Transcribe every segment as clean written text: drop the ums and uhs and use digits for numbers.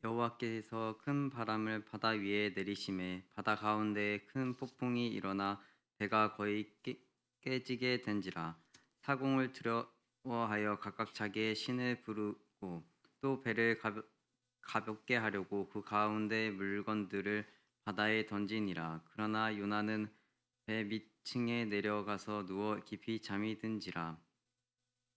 여호와께서 큰 바람을 바다 위에 내리심에 바다 가운데에 큰 폭풍이 일어나 배가 거의 깨지게 된지라. 사공을 두려워하여 각각 자기의 신을 부르고 또 배를 가볍게 하려고 그 가운데 물건들을 바다에 던지니라. 그러나 요나는 배 밑층에 내려가서 누워 깊이 잠이 든지라.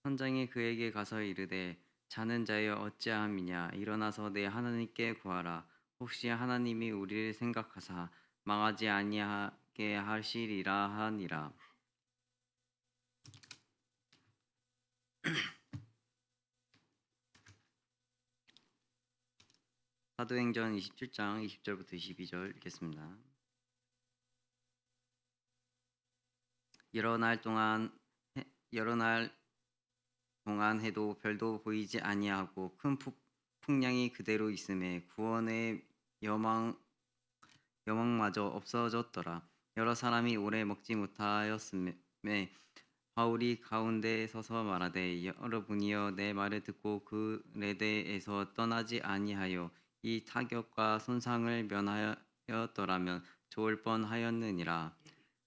선장이 그에게 가서 이르되 자는 자여 어찌함이냐. 일어나서 내 하나님께 구하라. 혹시 하나님이 우리를 생각하사 망하지 아니하게 하시리라 하니라. 사도행전 27장 20절부터 22절 읽겠습니다. 여러 날 동안 해도 별도 보이지 아니하고 큰 풍량이 그대로 있음에 구원의 여망마저 없어졌더라. 여러 사람이 오래 먹지 못하였음에 바울이 가운데 서서 말하되 여러분이여 내 말을 듣고 그 레대에서 떠나지 아니하여 이 타격과 손상을 면하였더라면 좋을 뻔하였느니라.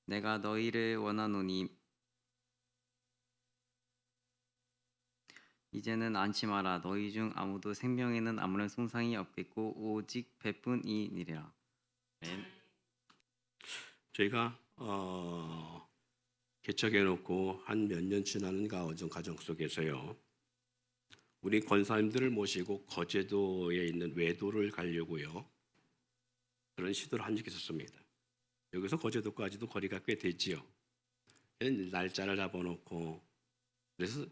내가 너희를 원하노니 이제는 안심하라. 너희 중 아무도 생명에는 아무런 손상이 없겠고 오직 배뿐이니라. 저희가 개척해놓고 한 몇 년 지나는 가정 속에서요, 우리 권사님들을 모시고 거제도에 있는 외도를 가려고요, 그런 시도를 한 적이 있었습니다. 여기서 거제도까지도 거리가 꽤 되지요. 날짜를 잡아놓고 그래서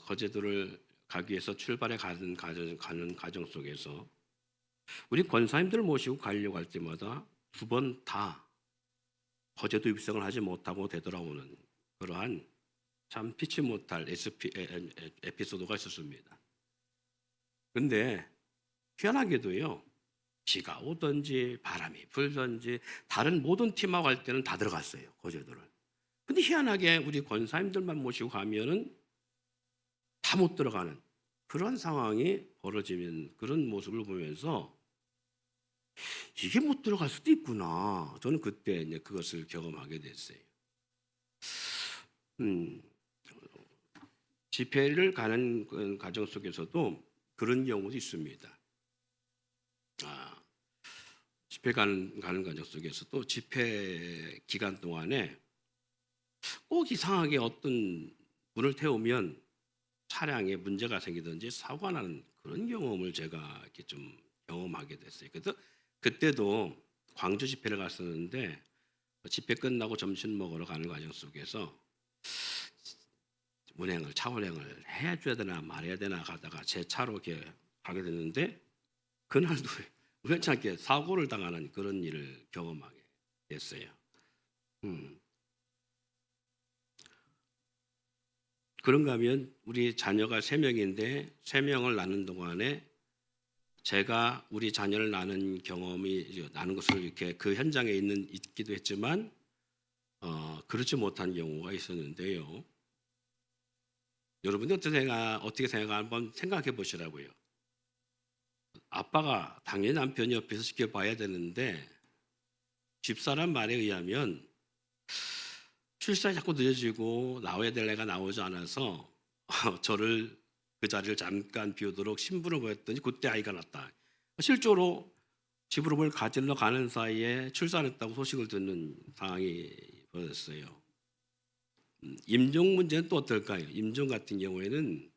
거제도를 가기 위해서 출발해 가는 가정 속에서 우리 권사님들을 모시고 가려고 할 때마다 두 번 다 거제도 입성을 하지 못하고 되돌아오는 그러한 참 피치 못할 에피소드가 있었습니다. 근데 희한하게도요, 비가 오든지 바람이 불든지 다른 모든 팀하고 갈 때는 다 들어갔어요, 거제도를. 근데 희한하게 우리 권사님들만 모시고 가면은 다 못 들어가는 그런 상황이 벌어지는 그런 모습을 보면서 이게 못 들어갈 수도 있구나. 저는 그때 이제 그것을 경험하게 됐어요. 집회를 가는 과정 속에서도 그런 경우도 있습니다. 집회 가는 과정 속에서도 집회 기간 동안에 꼭 이상하게 어떤 분을 태우면 차량에 문제가 생기든지 사고가 나는 그런 경험을 제가 이렇게 좀 경험하게 됐어요. 그래서 그때도 광주 집회를 갔었는데 집회 끝나고 점심 먹으러 가는 과정 속에서 차 운행을 해줘야 되나 말해야 되나 가다가 제 차로 이렇게 가게 됐는데 그날도 우연찮게 사고를 당하는 그런 일을 경험하게 됐어요. 그런가 하면 우리 자녀가 3명인데 3명을 낳는 동안에 제가 우리 자녀를 낳는 것을 이렇게 그 현장에 있기도 했지만 그렇지 못한 경우가 있었는데요. 여러분이 어떻게 생각하 한번 생각해 보시라고요. 아빠가 당연히 남편이 옆에서 지켜봐야 되는데 집사람 말에 의하면 출산이 자꾸 늦어지고 나와야 될 애가 나오지 않아서 저를 그 자리를 잠깐 비우도록 심부름을 보였더니 그때 아이가 났다. 실제로 집으로 뭘 가지러 가는 사이에 출산했다고 소식을 듣는 상황이 벌어졌어요. 임종 문제는 또 어떨까요? 임종 같은 경우에는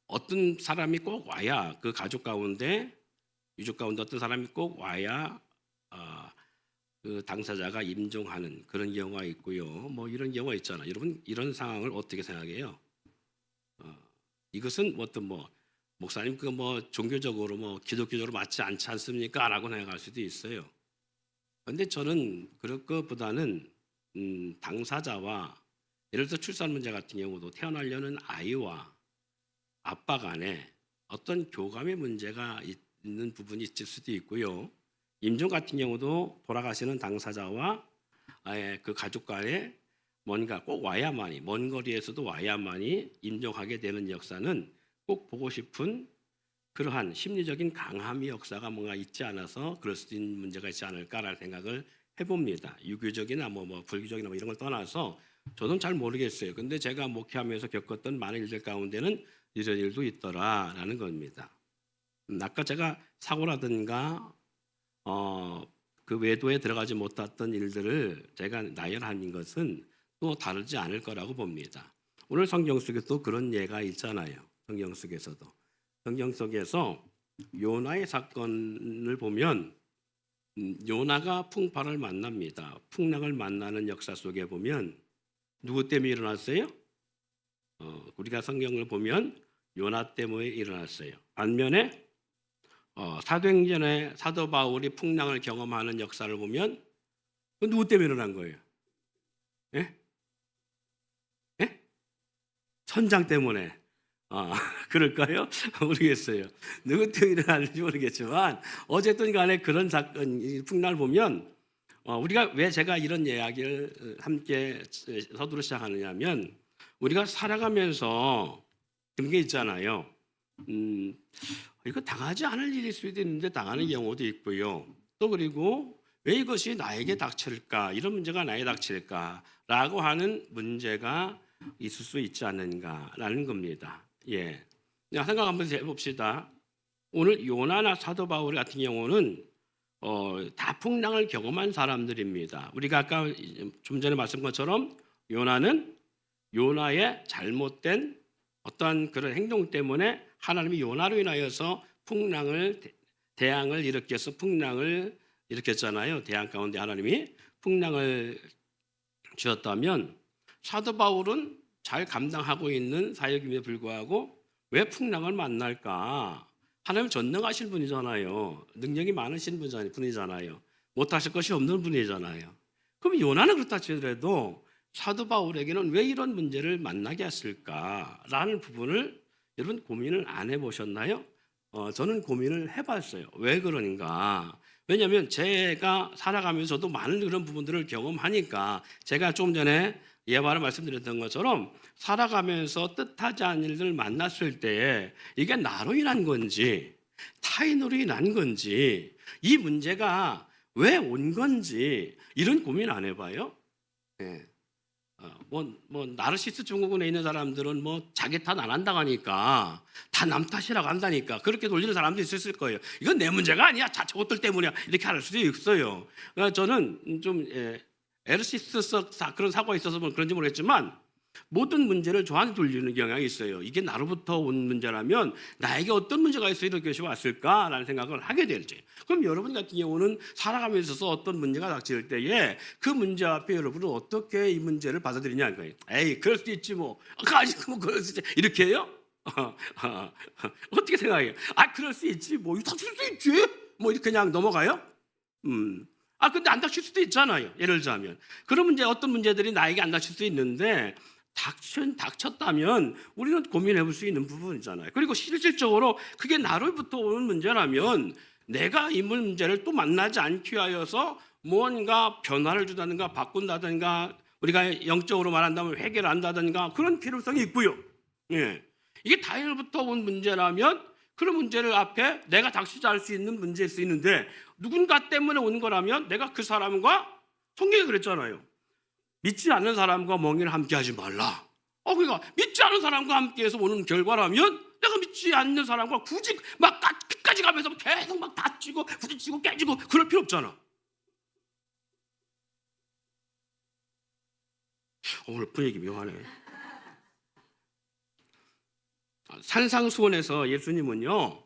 어떤 사람이 꼭 와야 그 가족 가운데 유족 가운데 어떤 사람이 꼭 와야 그 당사자가 임종하는 그런 경우가 있고요. 뭐 이런 경우가 있잖아요. 여러분 이런 상황을 어떻게 생각해요? 이것은 목사님 종교적으로 기독교적으로 맞지 않지 않습니까? 라고 생각할 수도 있어요. 그런데 저는 그럴 것보다는 당사자와 예를 들어 출산 문제 같은 경우도 태어나려는 아이와 아빠 간에 어떤 교감의 문제가 있는 부분이 있을 수도 있고요. 임종 같은 경우도 돌아가시는 당사자와 그 가족 간에 뭔가 꼭 와야만이 먼 거리에서도 와야만이 임종하게 되는 역사는 꼭 보고 싶은 그러한 심리적인 강함의 역사가 뭔가 있지 않아서 그럴 수 있는 문제가 있지 않을까라는 생각을 해봅니다. 유교적이나 뭐 불교적이나 뭐 이런 걸 떠나서 저는 잘 모르겠어요. 근데 제가 목회하면서 겪었던 많은 일들 가운데는 이런 일도 있더라라는 겁니다. 아까 제가 사고라든가 그 외도에 들어가지 못했던 일들을 제가 나열한 것은 또 다르지 않을 거라고 봅니다. 오늘 성경 속에도 그런 예가 있잖아요. 성경 속에서도. 성경 속에서 요나의 사건을 보면 요나가 풍파를 만납니다. 풍랑을 만나는 역사 속에 보면 누구 때문에 일어났어요? 우리가 성경을 보면 요나 때문에 일어났어요. 반면에 사도행전에 사도 바울이 풍랑을 경험하는 역사를 보면 누구 때문에 일어난 거예요? 예? 예? 선장 때문에. 그럴까요? 모르겠어요. 누구 때문에 일어났는지 모르겠지만 어쨌든 간에 그런 사건, 풍랑을 보면 우리가 왜 제가 이런 이야기를 함께 서두로 시작하느냐 하면 우리가 살아가면서 그런 게 있잖아요. 이거 당하지 않을 일일 수도 있는데 당하는 경우도 있고요. 또 그리고 왜 이것이 나에게 닥칠까? 이런 문제가 나에게 닥칠까라고 하는 문제가 있을 수 있지 않는가라는 겁니다. 예, 생각 한번 해봅시다. 오늘 요나나 사도 바울 같은 경우는 다 풍랑을 경험한 사람들입니다. 우리가 아까 좀 전에 말씀한 것처럼 요나는 요나의 잘못된 어떠한 그런 행동 때문에 하나님이 요나로 인하여서 대항을 일으켜서 풍랑을 일으켰잖아요. 대항 가운데 하나님이 풍랑을 주었다면 사도 바울은 잘 감당하고 있는 사역임에 불구하고 왜 풍랑을 만날까? 하나님 전능하신 분이잖아요. 능력이 많으신 분이잖아요. 못하실 것이 없는 분이잖아요. 그럼 요나는 그렇다 치더라도 사도 바울에게는 왜 이런 문제를 만나게 했을까라는 부분을 여러분 고민을 안 해보셨나요? 저는 고민을 해봤어요. 왜 그런가? 왜냐하면 제가 살아가면서도 많은 그런 부분들을 경험하니까 제가 조금 전에 예화를 말씀드렸던 것처럼 살아가면서 뜻하지 않은 일들을 만났을 때 이게 나로 인한 건지 타인으로 인한 건지 이 문제가 왜 온 건지 이런 고민 안 해봐요? 네. 나르시스 증후군에 있는 사람들은 자기 탓 안 한다고 하니까 다 남 탓이라고 한다니까 그렇게 돌리는 사람도 있을 거예요. 이건 내 문제가 아니야. 저것들 때문이야. 이렇게 할 수도 있어요. 그러니까 저는 좀 에르시스 그런 사고가 있어서 그런지 모르겠지만 모든 문제를 저한테 돌리는 경향이 있어요. 이게 나로부터 온 문제라면 나에게 어떤 문제가 있어 이런 것이 왔을까라는 생각을 하게 될지. 그럼 여러분 같은 경우는 살아가면서 어떤 문제가 닥칠 때에 그 문제 앞에 여러분은 어떻게 이 문제를 받아들이냐는 거예요. 에이 그럴 수도 있지 뭐. 아직 그럴 수 있지. 이렇게 해요? 어떻게 생각해요? 그럴 수 있지 뭐. 닥칠 수 있지. 뭐 이렇게 그냥 넘어가요? 근데 안 닥칠 수도 있잖아요. 예를 들자면 그런 문제 어떤 문제들이 나에게 안 닥칠 수 있는데 닥쳤다면 우리는 고민해 볼 수 있는 부분이잖아요. 그리고 실질적으로 그게 나로부터 오는 문제라면 내가 이 문제를 또 만나지 않기 위하여서 무언가 변화를 주다든가 바꾼다든가 우리가 영적으로 말한다면 회개를 한다든가 그런 필요성이 있고요. 예. 이게 타인으로부터 온 문제라면 그런 문제를 앞에 내가 닥치지 않을 수 있는 문제일 수 있는데 누군가 때문에 오는 거라면 내가 그 사람과 성경이 그랬잖아요. 믿지 않는 사람과 멍에를 함께 하지 말라. 그러니까 믿지 않는 사람과 함께해서 오는 결과라면 내가 믿지 않는 사람과 굳이 막 끝까지 가면서 계속 막 다치고 부딪히고 깨지고 그럴 필요 없잖아. 오늘 분위기 묘하네. 산상수훈에서 예수님은요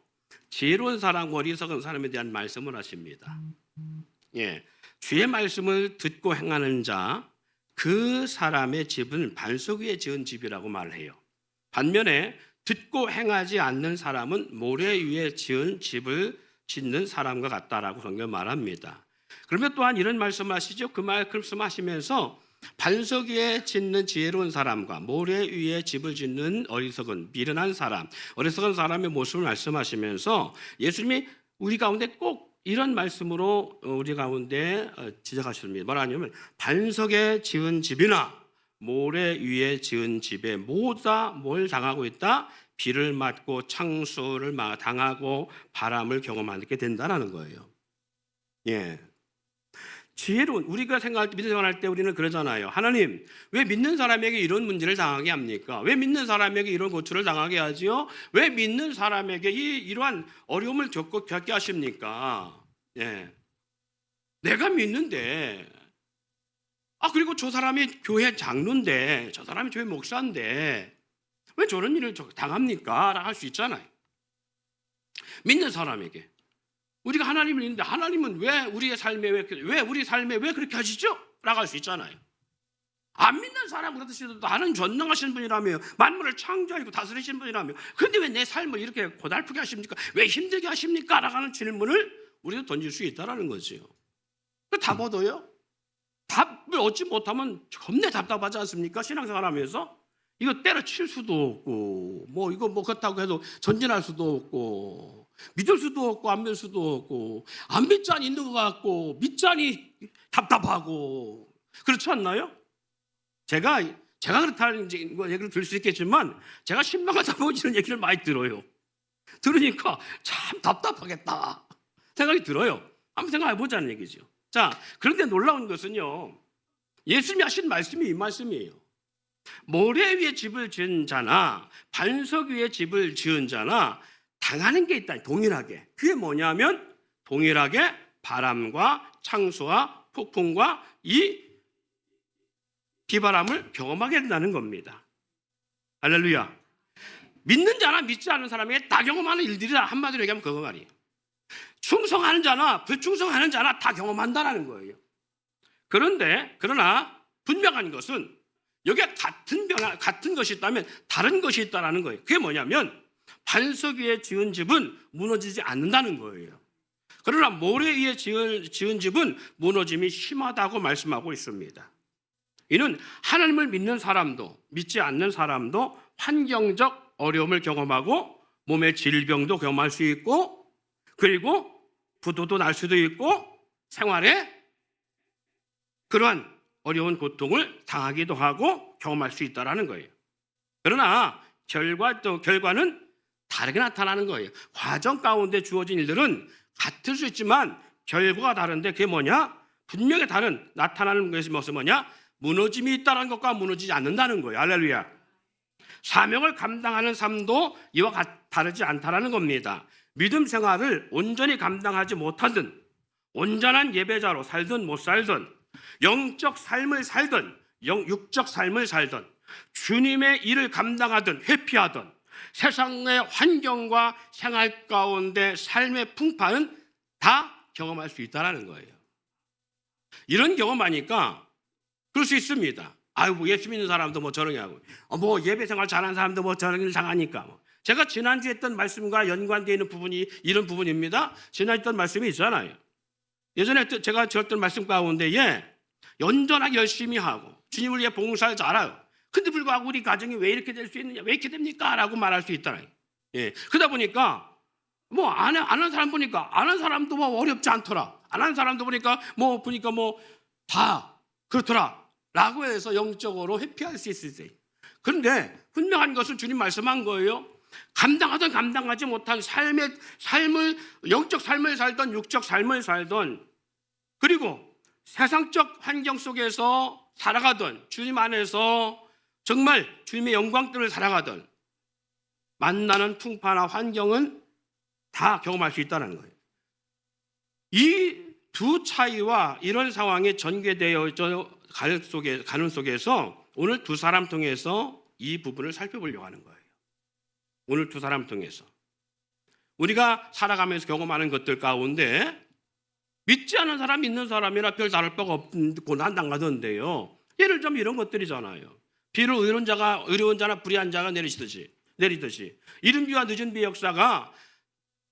지혜로운 사람과 어리석은 사람에 대한 말씀을 하십니다. 예, 주의 말씀을 듣고 행하는 자 그 사람의 집은 반석 위에 지은 집이라고 말해요. 반면에 듣고 행하지 않는 사람은 모래 위에 지은 집을 짓는 사람과 같다라고 성경 말합니다. 그러면 또한 이런 말씀하시죠. 그 말씀하시면서 반석 위에 짓는 지혜로운 사람과 모래 위에 집을 짓는 어리석은 미련한 사람, 어리석은 사람의 모습을 말씀하시면서 예수님이 우리 가운데 꼭 이런 말씀으로 우리 가운데 지적하십니다. 뭐라냐면 반석에 지은 집이나 모래 위에 지은 집에 모두 뭘 당하고 있다? 비를 맞고 창수를 당하고 바람을 경험하게 된다는 거예요. 예. 지혜로운 우리가 생각할 때 믿음 생활할 때 우리는 그러잖아요. 하나님 왜 믿는 사람에게 이런 문제를 당하게 합니까? 왜 믿는 사람에게 이런 고초를 당하게 하지요? 왜 믿는 사람에게 이러한 어려움을 겪게 하십니까? 예. 내가 믿는데 그리고 저 사람이 교회 장로인데 저 사람이 교회 목사인데 왜 저런 일을 당합니까? 라고 할 수 있잖아요. 믿는 사람에게 우리가 하나님을 믿는데 하나님은 왜 우리 삶에 왜 그렇게 하시죠? 라고 할 수 있잖아요. 안 믿는 사람 그렇듯이 나는 전능하신 분이라며 만물을 창조하고 다스리신 분이라며 근데 왜 내 삶을 이렇게 고달프게 하십니까? 왜 힘들게 하십니까? 라고 하는 질문을 우리도 던질 수 있다는 거죠. 답 얻어요? 답을 얻지 못하면 겁내 답답하지 않습니까? 신앙생활 하면서 이거 때려칠 수도 없고 이거 그렇다고 해도 전진할 수도 없고 믿을 수도 없고 안 믿을 수도 없고 안 믿자니 있는 것 같고 믿자니 답답하고 그렇지 않나요? 제가 그렇다는 얘기를 들을 수 있겠지만 제가 신방하다 보면 이런 얘기를 많이 들어요. 들으니까 참 답답하겠다 생각이 들어요. 한번 생각해보자는 얘기죠. 자, 그런데 놀라운 것은요, 예수님이 하신 말씀이 이 말씀이에요. 모래 위에 집을 지은 자나 반석 위에 집을 지은 자나 당하는 게 있다. 동일하게. 그게 뭐냐면 동일하게 바람과 창수와 폭풍과 이 비바람을 경험하게 된다는 겁니다. 할렐루야. 믿는 자나 믿지 않는 사람에게 다 경험하는 일들이라 한마디로 얘기하면 그거 말이에요. 충성하는 자나 불충성하는 자나 다 경험한다는 거예요. 그러나 분명한 것은 여기에 같은 것이 있다면 다른 것이 있다는 거예요. 그게 뭐냐면 반석 위에 지은 집은 무너지지 않는다는 거예요. 그러나 모래 위에 지은 집은 무너짐이 심하다고 말씀하고 있습니다. 이는 하나님을 믿는 사람도 믿지 않는 사람도 환경적 어려움을 경험하고 몸의 질병도 경험할 수 있고 그리고 부도도 날 수도 있고 생활에 그러한 어려운 고통을 당하기도 하고 경험할 수 있다는 거예요. 그러나 결과는 다르게 나타나는 거예요. 과정 가운데 주어진 일들은 같을 수 있지만 결과가 다른데 그게 뭐냐? 분명히 나타나는 것이 뭐냐? 무너짐이 있다는 것과 무너지지 않는다는 거예요. 할렐루야. 사명을 감당하는 삶도 이와 다르지 않다는 겁니다. 믿음 생활을 온전히 감당하지 못하든 온전한 예배자로 살든 못 살든 영적 삶을 살든 육적 삶을 살든 주님의 일을 감당하든 회피하든 세상의 환경과 생활 가운데 삶의 풍파는 다 경험할 수 있다는 거예요. 이런 경험하니까 그럴 수 있습니다. 아이고 예수 믿는 사람도 저런 게 하고 예배 생활 잘하는 사람도 저런 일 당하니까 제가 지난주에 했던 말씀과 연관되어 있는 부분이 이런 부분입니다. 지난주에 했던 말씀이 있잖아요. 예전에 제가 들었던 말씀 가운데에 연전하게 열심히 하고 주님을 위해 봉사를 잘해요. 근데 불구하고 우리 가정이 왜 이렇게 될 수 있느냐, 왜 이렇게 됩니까? 라고 말할 수 있다는. 예. 그러다 보니까 안 하는 사람 보니까 안 하는 사람도 어렵지 않더라. 안 하는 사람도 보니까 다 그렇더라. 라고 해서 영적으로 회피할 수 있어요. 그런데 분명한 것은 주님 말씀한 거예요. 감당하든 감당하지 못한 삶을 영적 삶을 살던 육적 삶을 살던 그리고 세상적 환경 속에서 살아가던 주님 안에서 정말 주님의 영광들을 살아가던 만나는 풍파나 환경은 다 경험할 수 있다는 거예요. 이 두 차이와 이런 상황에 전개되어 가는 속에서 오늘 두 사람 통해서 이 부분을 살펴보려고 하는 거예요. 오늘 두 사람 통해서 우리가 살아가면서 경험하는 것들 가운데 믿지 않는 사람, 믿는 사람이나 별 다를 바가 없는 고난 당하던데요. 예를 들면 이런 것들이잖아요. 비를 의로운 자나 불의한 자가 내리듯이 이른 비와 늦은 비의 역사가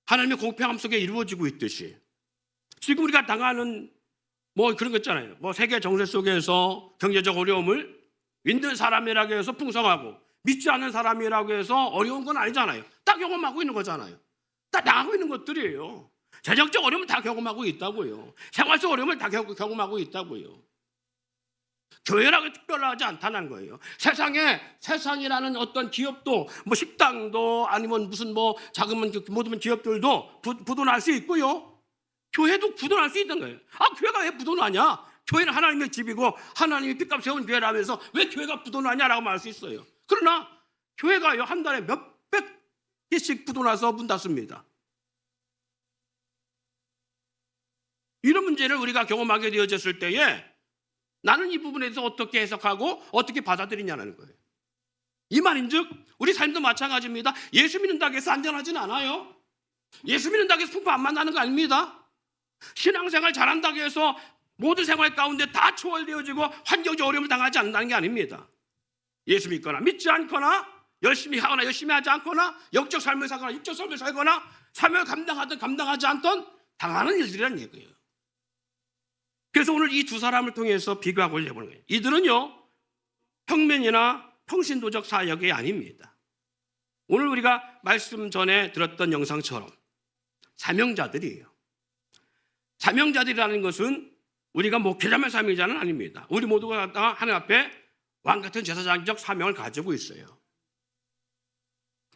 하나님의 공평함 속에 이루어지고 있듯이 지금 우리가 당하는 그런 거 있잖아요. 세계 정세 속에서 경제적 어려움을 믿는 사람이라고 해서 풍성하고 믿지 않는 사람이라고 해서 어려운 건 아니잖아요. 다 경험하고 있는 거잖아요. 다 당하고 있는 것들이에요. 재정적 어려움을 다 경험하고 있다고요. 생활적 어려움을 다 경험하고 있다고요. 교회라고 특별하지 않다는 거예요. 세상이라는 어떤 기업도 뭐 식당도 아니면 무슨 뭐 자그마한 모든 기업들도 부도날 수 있고요. 교회도 부도날 수 있는 거예요. 교회가 왜 부도나냐? 교회는 하나님의 집이고 하나님이 빚값 세운 교회라면서 왜 교회가 부도나냐라고 말할 수 있어요. 그러나 교회가요, 한 달에 몇백 개씩 부도나서 문 닫습니다. 이런 문제를 우리가 경험하게 되어졌을 때에 나는 이 부분에 대해서 어떻게 해석하고 어떻게 받아들이냐는 거예요. 이 말인즉 우리 삶도 마찬가지입니다. 예수 믿는다고 해서 안전하지는 않아요. 예수 믿는다고 해서 풍파 안 만나는 거 아닙니다. 신앙생활 잘한다고 해서 모든 생활 가운데 다 초월되어지고 환경적 어려움을 당하지 않는다는 게 아닙니다. 예수 믿거나 믿지 않거나 열심히 하거나 열심히 하지 않거나 영적 삶을 살거나 육적 삶을 살거나 사명을 감당하든 감당하지 않든 당하는 일들이라는 얘기예요. 그래서 오늘 이 두 사람을 통해서 비교하고 해보는 거예요. 이들은요, 평면이나 평신도적 사역이 아닙니다. 오늘 우리가 말씀 전에 들었던 영상처럼 사명자들이에요. 사명자들이라는 것은 우리가 목회자만 사명자는 아닙니다. 우리 모두가 다 하나님 앞에 왕같은 제사장적 사명을 가지고 있어요.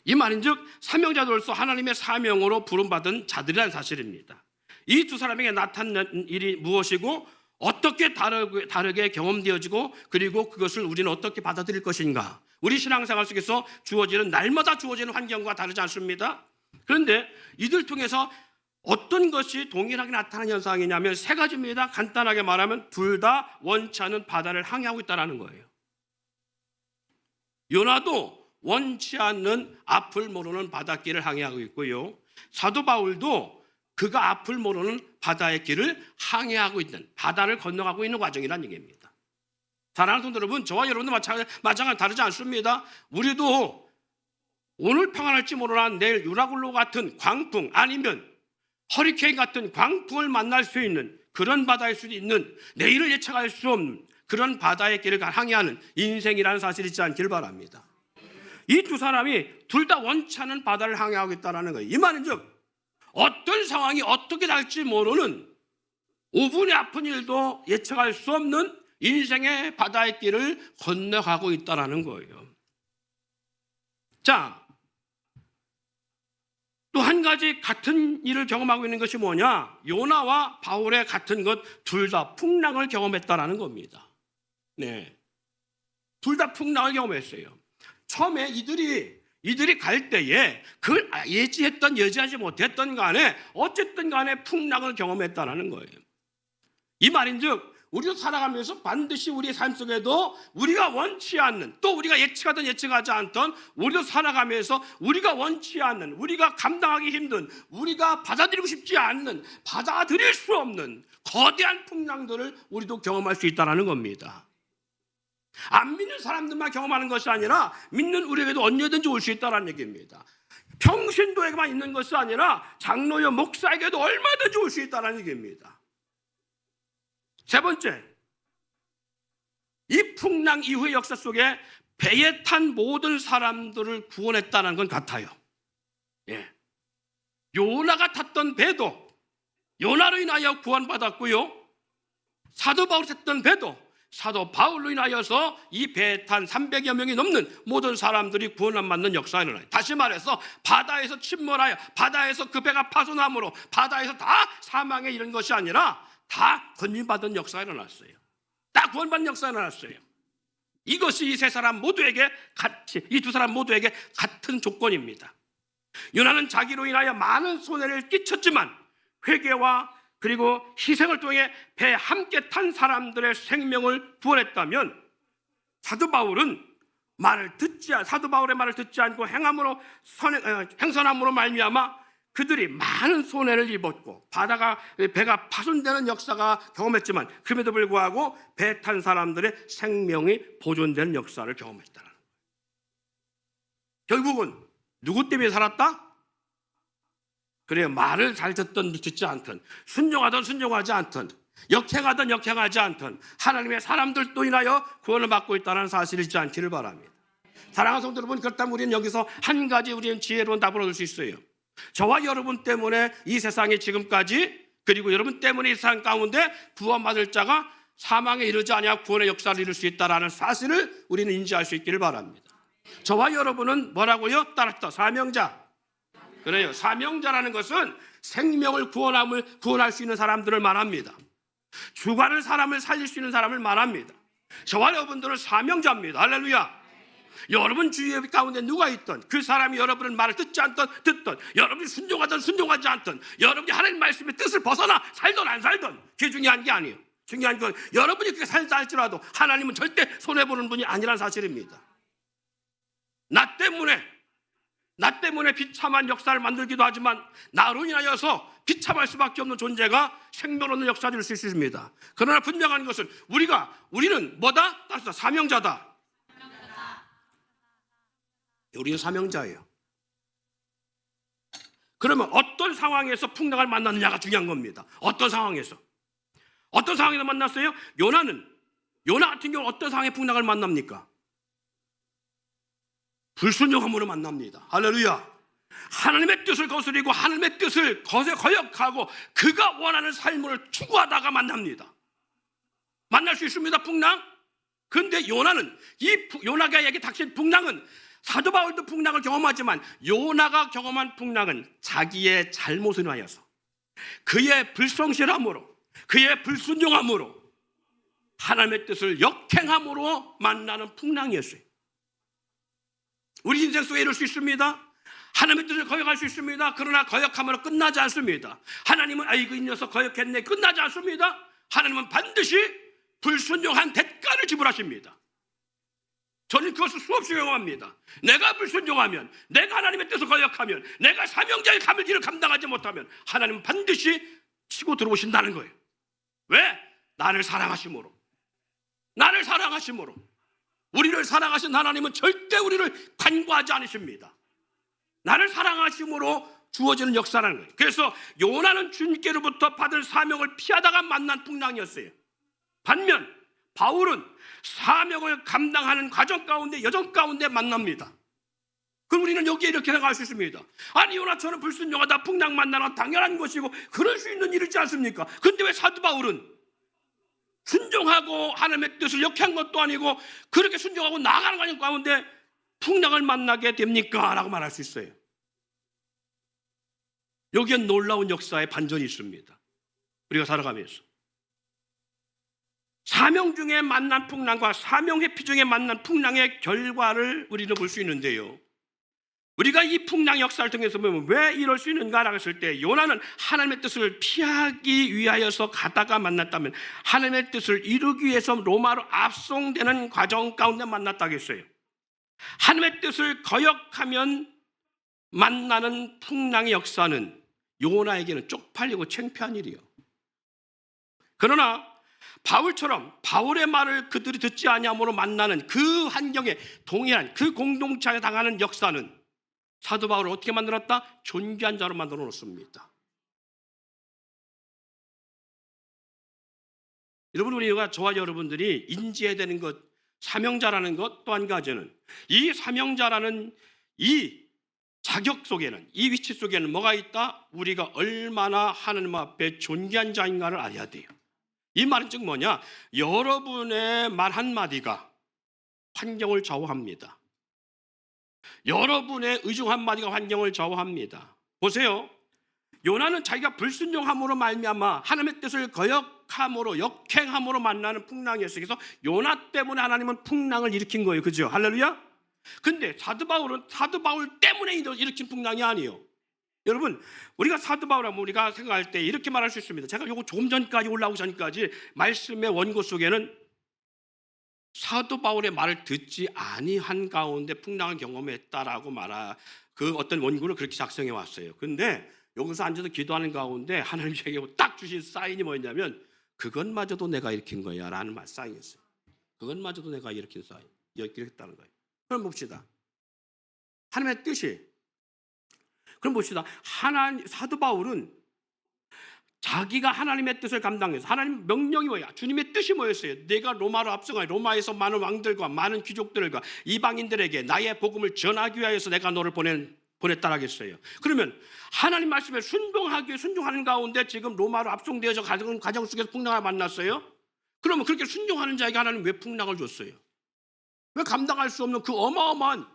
이 말인즉 사명자들로서 하나님의 사명으로 부름받은 자들이라는 사실입니다. 이 두 사람에게 나타난 일이 무엇이고 어떻게 다르게 경험되어지고 그리고 그것을 우리는 어떻게 받아들일 것인가. 우리 신앙생활 속에서 주어지는 날마다 주어지는 환경과 다르지 않습니다. 그런데 이들 통해서 어떤 것이 동일하게 나타나는 현상이냐면 세 가지입니다. 간단하게 말하면 둘 다 원치 않는 바다를 항해하고 있다는 거예요. 요나도 원치 않는 앞을 모르는 바닷길을 항해하고 있고요. 사도 바울도 그가 앞을 모르는 바다의 길을 항해하고 있는, 바다를 건너가고 있는 과정이라는 얘기입니다. 사랑하는 성도 여러분, 저와 여러분도 마찬가지 다르지 않습니다. 우리도 오늘 평안할지 모르나 내일 유라굴로 같은 광풍 아니면 허리케인 같은 광풍을 만날 수 있는 그런 바다일 수도 있는 내일을 예측할 수 없는 그런 바다의 길을 항해하는 인생이라는 사실이 있지 않길 바랍니다. 이 두 사람이 둘 다 원치 않는 바다를 항해하고 있다는 거예요. 이 말은즉 어떤 상황이 어떻게 될지 모르는 5분의 아픈 일도 예측할 수 없는 인생의 바다의 길을 건너가고 있다는 거예요. 자, 또 한 가지 같은 일을 경험하고 있는 것이 뭐냐? 요나와 바울의 같은 것 둘 다 풍랑을 경험했다는 겁니다. 네, 둘 다 풍랑을 경험했어요. 처음에 이들이 갈 때에 그걸 예지하지 못했던 간에 어쨌든 간에 풍랑을 경험했다는 거예요. 이 말인즉 우리도 살아가면서 반드시 우리의 삶 속에도 우리가 원치 않는, 또 우리가 예측하든 예측하지 않던, 우리도 살아가면서 우리가 원치 않는, 우리가 감당하기 힘든, 우리가 받아들이고 싶지 않는, 받아들일 수 없는 거대한 풍랑들을 우리도 경험할 수 있다는 겁니다. 안 믿는 사람들만 경험하는 것이 아니라 믿는 우리에게도 언제든지 올 수 있다는 얘기입니다. 평신도에게만 있는 것이 아니라 장로여 목사에게도 얼마든지 올 수 있다는 얘기입니다. 세 번째, 이 풍랑 이후의 역사 속에 배에 탄 모든 사람들을 구원했다는 건 같아요. 예. 요나가 탔던 배도 요나로 인하여 구원받았고요. 사도 바울이 탔던 배도 사도 바울로 인하여서 이 배에 탄 300여 명이 넘는 모든 사람들이 구원을 받는 역사가 일어나요. 다시 말해서 바다에서 침몰하여 바다에서 그 배가 파손함으로 바다에서 다 사망에 이른 것이 아니라 다 건진받은 역사가 일어났어요. 다 구원받는 역사가 일어났어요. 이것이 이 세 사람 모두에게 이 두 사람 모두에게 같은 조건입니다. 요나는 자기로 인하여 많은 손해를 끼쳤지만 회개와 그리고 희생을 통해 배에 함께 탄 사람들의 생명을 구원했다면 사도 바울의 말을 듣지 않고 행선함으로 말미암아 그들이 많은 손해를 입었고 배가 파손되는 역사가 경험했지만 그럼에도 불구하고 배에 탄 사람들의 생명이 보존되는 역사를 경험했다는 거예요. 결국은 누구 때문에 살았다? 그래요. 말을 잘 듣지 않든 순종하든 순종하지 않든 역행하든 역행하지 않든 하나님의 사람들도 인하여 구원을 받고 있다는 사실을 잊지 않기를 바랍니다. 사랑하는 성도 여러분, 그렇다면 우리는 여기서 한 가지 우리는 지혜로운 답을 얻을 수 있어요. 저와 여러분 때문에 이 세상에 지금까지, 그리고 여러분 때문에 이 세상 가운데 구원받을 자가 사망에 이르지 아니하고 구원의 역사를 이룰 수 있다라는 사실을 우리는 인지할 수 있기를 바랍니다. 저와 여러분은 뭐라고요? 따랐다. 사명자. 그래요. 사명자라는 것은 생명을 구원할 수 있는 사람들을 말합니다. 죽어가는 사람을 살릴 수 있는 사람을 말합니다. 저와 여러분들은 사명자입니다. 할렐루야. 여러분 주위 가운데 누가 있든 그 사람이 여러분의 말을 듣지 않든 듣든, 여러분이 순종하든 순종하지 않든, 여러분이 하나님 말씀의 뜻을 벗어나 살든 안 살든, 그게 중요한 게 아니에요. 중요한 건 여러분이 그렇게 살다 할지라도 하나님은 절대 손해보는 분이 아니라는 사실입니다. 나 때문에 비참한 역사를 만들기도 하지만 나로 인하여서 비참할 수밖에 없는 존재가 생명 없는 역사를 줄 수 있습니다. 그러나 분명한 것은 우리는 뭐다? 따라서 사명자다. 우리는 사명자예요. 그러면 어떤 상황에서 풍랑을 만났느냐가 중요한 겁니다. 어떤 상황에서 만났어요? 요나 같은 경우는 어떤 상황에 풍랑을 만납니까? 불순종함으로 만납니다. 할렐루야. 하나님의 뜻을 거스리고 하나님의 뜻을 거역하고 그가 원하는 삶을 추구하다가 만납니다. 만날 수 있습니다. 풍랑. 그런데 요나가 얘기 닥친 풍랑은, 사도 바울도 풍랑을 경험하지만 요나가 경험한 풍랑은 자기의 잘못을 인하여서, 그의 불성실함으로, 그의 불순종함으로, 하나님의 뜻을 역행함으로 만나는 풍랑이었어요. 우리 인생 속에 이럴 수 있습니다. 하나님의 뜻을 거역할 수 있습니다. 그러나 거역함으로 끝나지 않습니다. 하나님은 아이고 이 녀석 거역했네, 끝나지 않습니다. 하나님은 반드시 불순종한 대가를 지불하십니다. 저는 그것을 수없이 경험합니다. 내가 불순종하면, 내가 하나님의 뜻을 거역하면, 내가 사명자의 길을 감당하지 못하면 하나님은 반드시 치고 들어오신다는 거예요. 왜? 나를 사랑하심으로. 우리를 사랑하신 하나님은 절대 우리를 간과하지 않으십니다. 나를 사랑하심으로 주어지는 역사라는 거예요. 그래서 요나는 주님께로부터 받은 사명을 피하다가 만난 풍랑이었어요. 반면 바울은 사명을 감당하는 여정 가운데 만납니다. 그럼 우리는 여기에 이렇게 생각할 수 있습니다. 아니 요나처럼 불순종하다 풍랑 만나는 건 당연한 것이고 그럴 수 있는 일이지 않습니까? 그런데 왜 사도 바울은 순종하고 하나님의 뜻을 역행한 것도 아니고 그렇게 순종하고 나아가는 과정 가운데 풍랑을 만나게 됩니까? 라고 말할 수 있어요. 여기엔 놀라운 역사의 반전이 있습니다. 우리가 살아가면서 사명 중에 만난 풍랑과 사명 회피 중에 만난 풍랑의 결과를 우리는 볼 수 있는데요, 우리가 이 풍랑 역사를 통해서 보면 왜 이럴 수 있는가라고 했을 때, 요나는 하나님의 뜻을 피하기 위하여서 가다가 만났다면 하나님의 뜻을 이루기 위해서 로마로 압송되는 과정 가운데 만났다고 했어요. 하나님의 뜻을 거역하면 만나는 풍랑의 역사는 요나에게는 쪽팔리고 창피한 일이에요. 그러나 바울처럼 바울의 말을 그들이 듣지 아니함으로 만나는 그 환경에 동일한 그 공동체에 당하는 역사는 사도 바울을 어떻게 만들었다? 존귀한 자로 만들어 놓습니다. 여러분, 우리가 저와 여러분들이 인지해야 되는 것, 사명자라는 것, 또 한 가지는 이 사명자라는 이 자격 속에는, 이 위치 속에는 뭐가 있다? 우리가 얼마나 하나님 앞에 존귀한 자인가를 알아야 돼요. 이 말은 즉 뭐냐? 여러분의 말 한마디가 환경을 좌우합니다. 여러분의 의중 한마디가 환경을 좌우합니다. 보세요. 요나는 자기가 불순종함으로 말미암아 하나님의 뜻을 거역함으로, 역행함으로 만나는 풍랑이었어요. 그래서 요나 때문에 하나님은 풍랑을 일으킨 거예요. 그죠? 할렐루야? 근데 사도 바울은 사도 바울 때문에 일으킨 풍랑이 아니에요. 여러분, 우리가 사도 바울하면 우리가 생각할 때 이렇게 말할 수 있습니다. 제가 요거 조금 전까지 올라오기 전까지 말씀의 원고 속에는 사도 바울의 말을 듣지 아니한 가운데 풍랑을 경험했다라고 그 어떤 원고를 그렇게 작성해 왔어요. 근데 여기서 앉아서 기도하는 가운데 하나님이 제게 딱 주신 사인이 뭐였냐면, 그것마저도 내가 일으킨 거야 라는 사인이었어요. 그것마저도 내가 일으킨 사인, 일으켰다는 거예요. 그럼 봅시다. 하나님의 뜻이, 그럼 봅시다. 사도 바울은 자기가 하나님의 뜻을 감당해서, 하나님 명령이 뭐야? 주님의 뜻이 뭐였어요? 내가 로마로 압송하여 로마에서 많은 왕들과 많은 귀족들과 이방인들에게 나의 복음을 전하기 위하여서 내가 너를 보냈다라고 했어요. 그러면 하나님 말씀에 순종하는 가운데 지금 로마로 압송되어서 가정 속에서 풍랑을 만났어요. 그러면 그렇게 순종하는 자에게 하나님 왜 풍랑을 줬어요? 왜 감당할 수 없는 그 어마어마한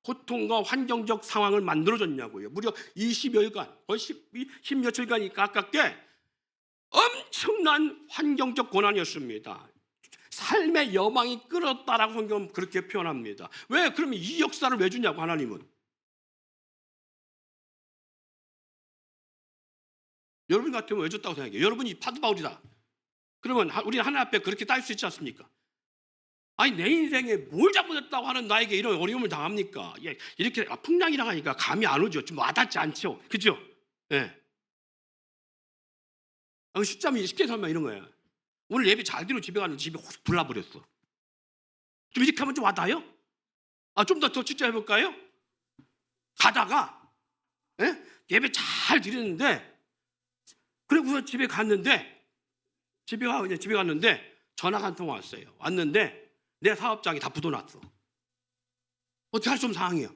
고통과 환경적 상황을 만들어줬냐고요. 무려 20여일간, 거의 10며칠간이 가깝게 엄청난 환경적 고난이었습니다. 삶의 여망이 끌었다라고 성경은 그렇게 표현합니다. 왜? 그러면 이 역사를 왜 주냐고 하나님은. 여러분 같으면 왜 줬다고 생각해요? 여러분이 파도바울이다. 그러면 우리는 하나님 앞에 그렇게 따질 수 있지 않습니까? 아니 내 인생에 뭘 잘못했다고 하는 나에게 이런 어려움을 당합니까? 이렇게 풍랑이라고 하니까 감이 안 오죠. 좀 와닿지 않죠. 그죠? 예. 숫자면 쉽게 설명 이런 거예요. 오늘 예배 잘 드리고 집에 갔는데 집에 확 불나버렸어. 좀 이렇게 하면 좀 와닿아요? 좀 더 진짜 해볼까요? 가다가 예배 잘 드리는데 그리고서 집에 갔는데 전화가 한 통 왔어요. 왔는데 내 사업장이 다 부도났어. 어떻게 할 수 없는 상황이야.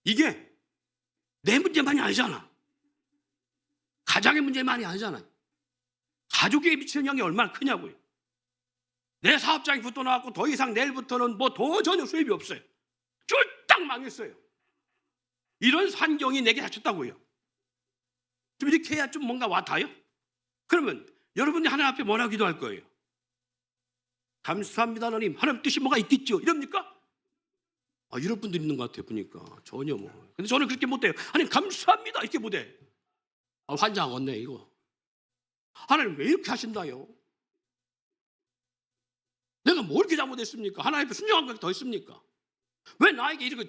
이게 내 문제만이 아니잖아. 가장의 문제만이 아니잖아요. 가족에게 미치는 영향이 얼마나 크냐고요. 내 사업장이 부도나고 더 이상 내일부터는 더 전혀 수입이 없어요. 쫄딱 망했어요. 이런 환경이 내게 닥쳤다고요. 좀 이렇게 해야 좀 뭔가 와닿아요? 그러면 여러분이 하나님 앞에 뭐라고 기도할 거예요? 감사합니다 하나님. 하나님 뜻이 뭐가 있겠죠? 이럽니까? 이런 분들 있는 것 같아요. 보니까 전혀 근데 저는 그렇게 못해요. 하나님 감사합니다 이렇게 못해. 환장하겠네 이거. 하나님 왜 이렇게 하신다요? 내가 뭘 이렇게 잘못했습니까? 하나님 앞에 순종한 것이 더 있습니까? 왜 나에게 이렇게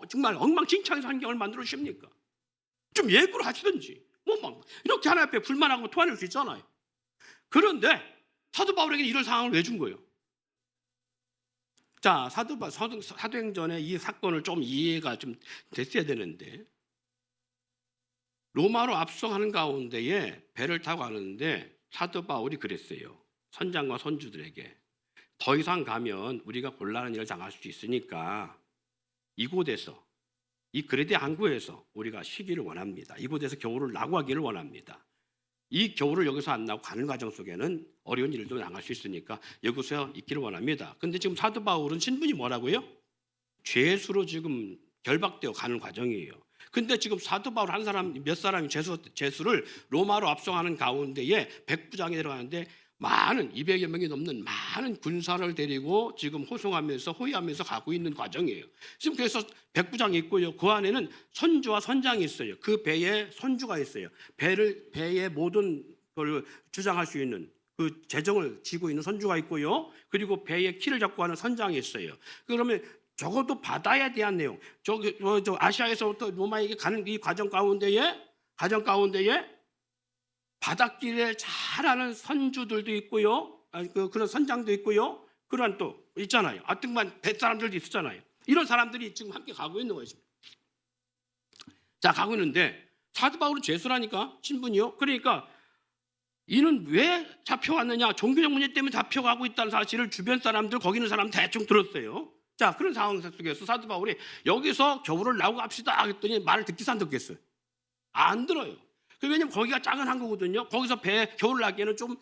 정말 엉망진창의 환경을 만들어 주십니까? 좀 예고를 하시든지 이렇게 하나님 앞에 불만하고 토해낼 수 있잖아요. 그런데 사도 바울에게 이런 상황을 왜 준 거예요? 자, 사도행전의 이 사건을 좀 이해가 좀 됐어야 되는데 로마로 압송하는 가운데에 배를 타고 가는데 사도 바울이 그랬어요. 선장과 선주들에게 더 이상 가면 우리가 곤란한 일을 당할 수 있으니까 이곳에서 이 그레데 항구에서 우리가 쉬기를 원합니다. 이곳에서 겨울을 나고하기를 원합니다. 이 겨울을 여기서 안 나고 가는 과정 속에는 어려운 일도 당할 수 있으니까 여기서 있기를 원합니다. 근데 지금 사도 바울은 신분이 뭐라고요? 죄수로 지금 결박되어 가는 과정이에요. 근데 지금 사도 바울 몇 사람이 죄수를 로마로 압송하는 가운데에 백부장에 들어가는데 많은 200여 명이 넘는 많은 군사를 데리고 지금 호위하면서 가고 있는 과정이에요. 지금 그래서 백부장이 있고요. 그 안에는 선주와 선장이 있어요. 그 배에 선주가 있어요. 배의 모든 걸 주장할 수 있는 그 재정을 쥐고 있는 선주가 있고요. 그리고 배의 키를 잡고 하는 선장이 있어요. 그러면 적어도 바다에 대한 내용, 저 아시아에서부터 로마에게 가는 이 과정 가운데에 바닷길에 잘 아는 선주들도 있고요. 그런 선장도 있고요. 그런 또 있잖아요. 등반 뱃사람들도 있었잖아요. 이런 사람들이 지금 함께 가고 있는 거예요. 자, 가고 있는데 사도 바울은 죄수라니까 신분이요. 그러니까 이는 왜 잡혀왔느냐? 종교적 문제 때문에 잡혀가고 있다는 사실을 주변 사람들, 거기 있는 사람 대충 들었어요. 자, 그런 상황 속에서 사도 바울이 여기서 겨울을 나고 갑시다 했더니 말을 듣기도 안 듣겠어요. 안 들어요. 왜냐면 거기가 작은 항구거든요. 거기서 겨울 나기에는 좀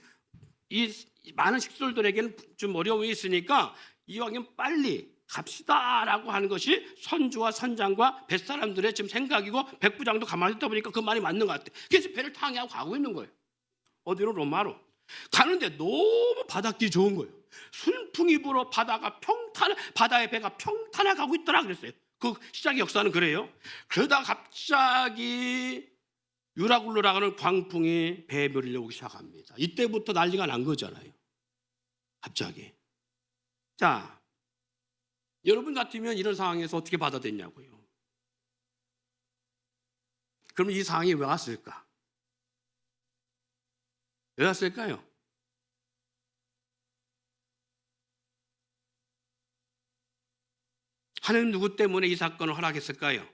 이 많은 식솔들에게는 좀 어려움이 있으니까 이왕이면 빨리 갑시다라고 하는 것이 선주와 선장과 뱃사람들의 지금 생각이고 백부장도 가만히 있다 보니까 그 말이 맞는 것 같아요. 그래서 배를 탕하고 가고 있는 거예요. 어디로? 로마로. 가는데 너무 바닷길이 좋은 거예요. 순풍이 불어 바다의 배가 평탄해 가고 있더라 그랬어요. 그 시작의 역사는 그래요. 그러다 갑자기 유라굴로라고 하는 광풍이 배에 밀려오기 시작합니다. 이때부터 난리가 난 거잖아요. 갑자기. 자, 여러분 같으면 이런 상황에서 어떻게 받아들였냐고요. 그럼 이 상황이 왜 왔을까? 왜 왔을까요? 하나님 누구 때문에 이 사건을 허락했을까요?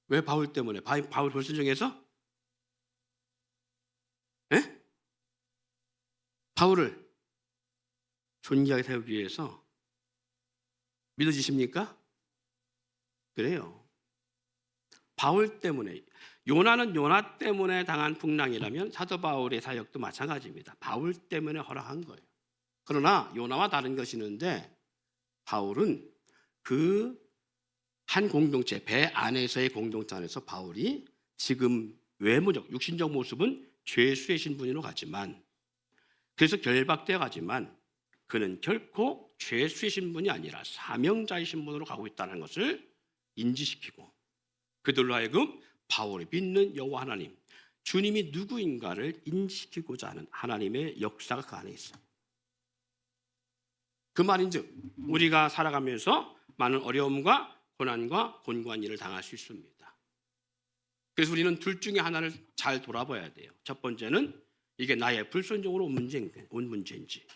왜 바울 때문에? 바울 불순종해서? 바울을 존귀하게 세우기 위해서 믿어지십니까? 그래요. 바울 때문에, 요나는 요나 때문에 당한 풍랑이라면 사도 바울의 사역도 마찬가지입니다. 바울 때문에 허락한 거예요. 그러나 요나와 다른 것이 있는데, 바울은 그 한 공동체, 배 안에서의 공동체 안에서 바울이 지금 외모적, 육신적 모습은 죄수의 신분으로 가지만, 그래서 결박되어 가지만 그는 결코 죄수의 신분이 아니라 사명자의 신분으로 가고 있다는 것을 인지시키고, 그들로 하여금 바울이 믿는 여호와 하나님, 주님이 누구인가를 인지시키고자 하는 하나님의 역사가 그 안에 있어요. 그 말인즉 우리가 살아가면서 많은 어려움과 고난과 곤고한 일을 당할 수 있습니다. 그래서 우리는 둘 중에 하나를 잘 돌아봐야 돼요. 첫 번째는 이게 나의 불순종으로 온 문제인지,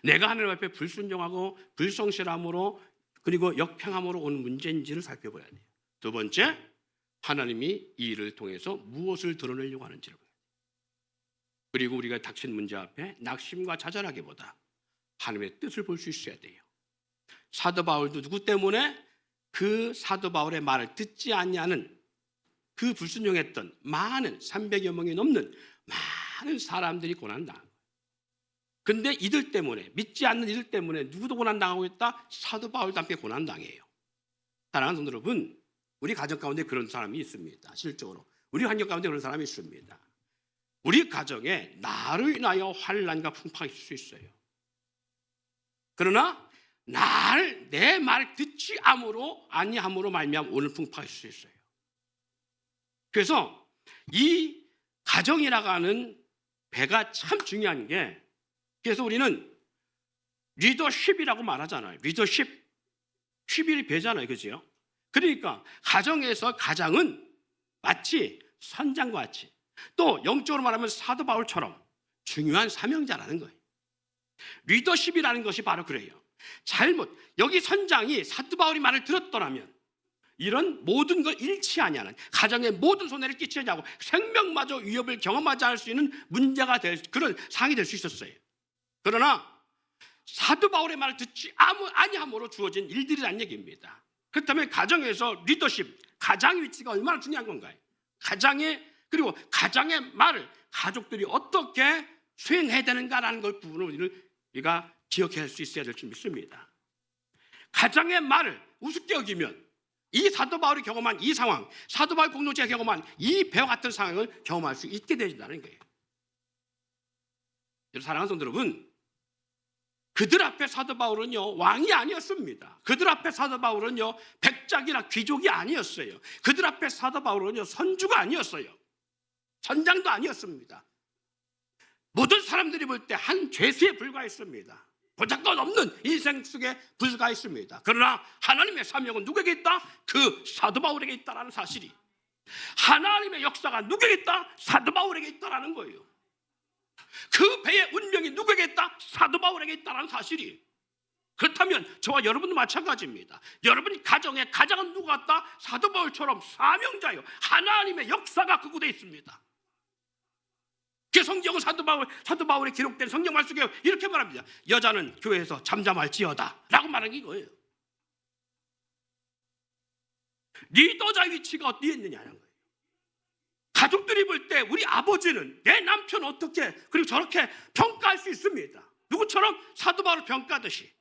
내가 하나님 앞에 불순종하고 불성실함으로 그리고 역행함으로 온 문제인지를 살펴봐야 돼요. 두 번째, 하나님이 이 일을 통해서 무엇을 드러내려고 하는지를 봐야 돼요. 그리고 우리가 닥친 문제 앞에 낙심과 좌절하기보다 하나님의 뜻을 볼 수 있어야 돼요. 사도 바울도 누구 때문에 그 사도 바울의 말을 듣지 아니하는 그 불순종했던 많은 300여 명이 넘는 많은 사람들이 고난당한 거예요. 근데 이들 때문에, 믿지 않는 이들 때문에 누구도 고난당하고 있다? 사도 바울도 함께 고난당해요. 사랑하는 성도 여러분, 우리 가정 가운데 그런 사람이 있습니다. 실적으로 우리 환경 가운데 그런 사람이 있습니다. 우리 가정에 나로 인하여 환난과 풍파가 있을 수 있어요. 그러나 내 말 듣지 아니함으로 말미암아 오늘 풍파가 있을 수 있어요. 그래서 이 가정이라고 하는 배가 참 중요한 게, 그래서 우리는 리더십이라고 말하잖아요. 리더십, 11이 배잖아요. 그죠? 그러니까 가정에서 가장은 마치 선장과 같이, 또 영적으로 말하면 사도 바울처럼 중요한 사명자라는 거예요. 리더십이라는 것이 바로 그래요. 여기 선장이 사도 바울이 말을 들었더라면 이런 모든 걸 잃지 아니하는, 가정에 모든 손해를 끼치지 않고 생명마저 위협을 경험하지 않을 수 있는 문제가 될 그런 상황이 될 수 있었어요. 그러나 사도 바울의 말을 듣지 아니함으로 주어진 일들이라는 얘기입니다. 그렇다면 가정에서 리더십, 가장의 위치가 얼마나 중요한 건가요? 그리고 가장의 말을 가족들이 어떻게 수행해야 되는가라는 걸 부분을 우리가 기억할 수 있어야 될 줄 믿습니다. 가장의 말을 우습게 여기면 이 사도 바울이 경험한 이 상황, 사도 바울 공동체가 경험한 이 배와 같은 상황을 경험할 수 있게 되진다는 거예요. 사랑하는 성도 여러분, 그들 앞에 사도 바울은요 왕이 아니었습니다. 그들 앞에 사도 바울은요 백작이나 귀족이 아니었어요. 그들 앞에 사도 바울은요 선주가 아니었어요. 선장도 아니었습니다. 모든 사람들이 볼 때 한 죄수에 불과했습니다. 보잘것 없는 인생 속에 불과했습니다. 그러나 하나님의 사명은 누구에게 있다? 그 사도 바울에게 있다라는 사실이, 하나님의 역사가 누구에게 있다? 사도 바울에게 있다라는 거예요. 그 배의 운명이 누구에게 있다? 사도 바울에게 있다라는 사실이. 그렇다면 저와 여러분도 마찬가지입니다. 여러분이 가정의 가장은 누구 같다? 사도 바울처럼 사명자요, 하나님의 역사가 그곳에 있습니다. 그 성경은 사도 바울에 기록된 성경 말씀에 이렇게 말합니다. 여자는 교회에서 잠잠할지어다 라고 말한 게 이거예요. 리더자 위치가 어디에 있느냐는 거예요. 가족들이 볼 때 우리 아버지는 내 남편 어떻게 그리고 저렇게 평가할 수 있습니다. 누구처럼 사도 바울을 평가하듯이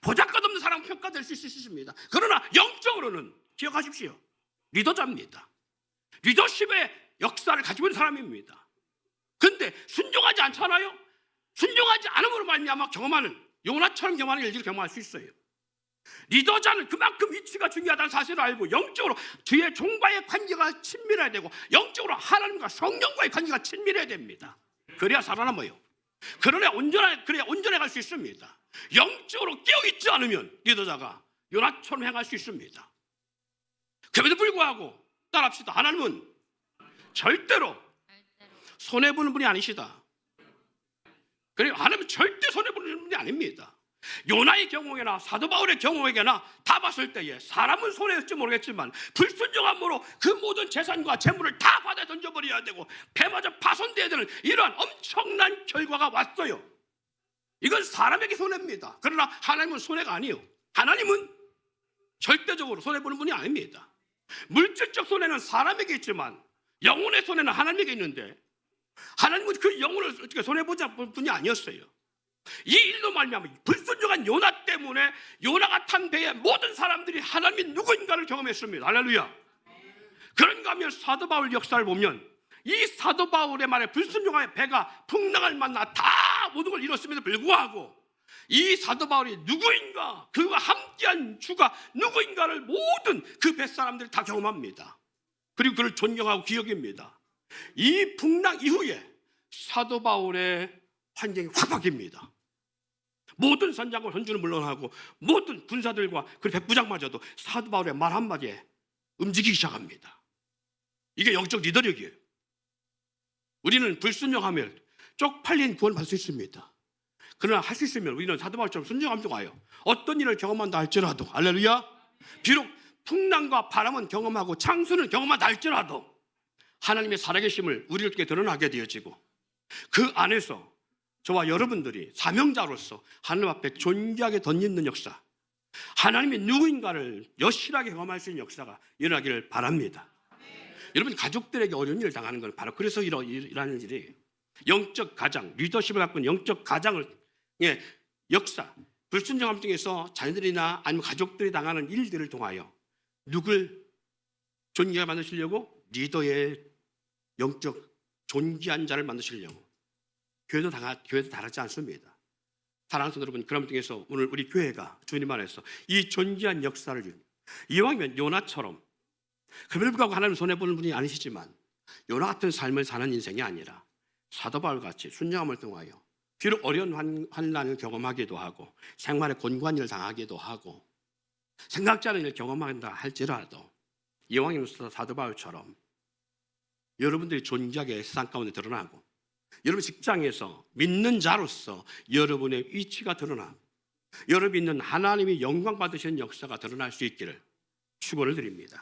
보잘것없는 사람 평가될 수 있습니다. 그러나 영적으로는 기억하십시오. 리더자입니다. 리더십의 역사를 가지고 있는 사람입니다. 그런데 순종하지 않잖아요. 순종하지 않음으로 말미암아 경험하는, 요나처럼 경험하는 일들을 경험할 수 있어요. 리더자는 그만큼 위치가 중요하다는 사실을 알고 영적으로 주의 종과의 관계가 친밀해야 되고 영적으로 하나님과 성령과의 관계가 친밀해야 됩니다. 그래야 살아남아요. 그래야 온전해 갈 수 있습니다. 영적으로 깨어있지 않으면 리더자가 요나처럼 행할 수 있습니다. 그럼에도 불구하고 따라합시다. 하나님은 절대로 손해보는 분이 아니시다. 그리고 하나님은 절대 손해보는 분이 아닙니다. 요나의 경우에나 사도 바울의 경우에나 다 봤을 때에 사람은 손해일지 모르겠지만 불순종함으로 그 모든 재산과 재물을 다 바다에 던져버려야 되고 배마저 파손돼야 되는 이러한 엄청난 결과가 왔어요. 이건 사람에게 손해입니다. 그러나 하나님은 손해가 아니에요. 하나님은 절대적으로 손해보는 분이 아닙니다. 물질적 손해는 사람에게 있지만 영혼의 손해는 하나님에게 있는데 하나님은 그 영혼을 어떻게 손해보자 분이 아니었어요. 이 일로 말미암아 불순종한 요나 때문에 요나가 탄 배에 모든 사람들이 하나님이 누구인가를 경험했습니다. 할렐루야. 그런가 하면 사도 바울 역사를 보면 이 사도 바울의 말에 불순종한 배가 풍랑을 만나 다 모든 걸 이뤘음에도 불구하고 이 사도 바울이 누구인가, 그와 함께한 주가 누구인가를 모든 그 뱃사람들이 다 경험합니다. 그리고 그를 존경하고 기억입니다. 이 풍랑 이후에 사도 바울의 환경이 확 바뀝니다. 모든 선장과 선주는 물론하고 모든 군사들과 그 백부장마저도 사도 바울의 말 한마디에 움직이기 시작합니다. 이게 영적 리더력이에요. 우리는 불순종하면 쪽팔린 구원을 받을 수 있습니다. 그러나 할 수 있으면 우리는 사도 바울처럼 순종하면 좋아요. 어떤 일을 경험한다 할지라도, 할렐루야. 비록 풍랑과 바람은 경험하고 창수는 경험한다 할지라도 하나님의 살아계심을 우리를 통해 드러나게 되어지고 그 안에서 저와 여러분들이 사명자로서 하나님 앞에 존귀하게 덧입는 역사, 하나님이 누구인가를 여실하게 경험할 수 있는 역사가 일어나기를 바랍니다. 여러분, 가족들에게 어려운 일을 당하는 건 바로 그래서 일어나는 일이에요. 영적 가장, 리더십을 갖고 있는 영적 가장을 역사, 불순종함 중에서 자녀들이나 아니면 가족들이 당하는 일들을 통하여 누굴 존귀하게 만드시려고? 리더의 영적 존귀한 자를 만드시려고. 교회도 다르지 않습니다. 사랑하는 여러분, 그런 중에서 오늘 우리 교회가 주님 안에서 이 존귀한 역사를 이왕이면 요나처럼 그럼에도 불구하고 하나님 손해보는 분이 아니시지만 요나 같은 삶을 사는 인생이 아니라 사도 바울같이 순종함을 통하여 비록 어려운 환난을 경험하기도 하고 생활에 곤고한 일을 당하기도 하고 생각지 않은 일을 경험한다 할지라도 이왕이면 사도 바울처럼 여러분들이 존귀하게 세상 가운데 드러나고 여러분 직장에서 믿는 자로서 여러분의 위치가 드러나고 여러분이 있는 하나님이 영광 받으시는 역사가 드러날 수 있기를 축원을 드립니다.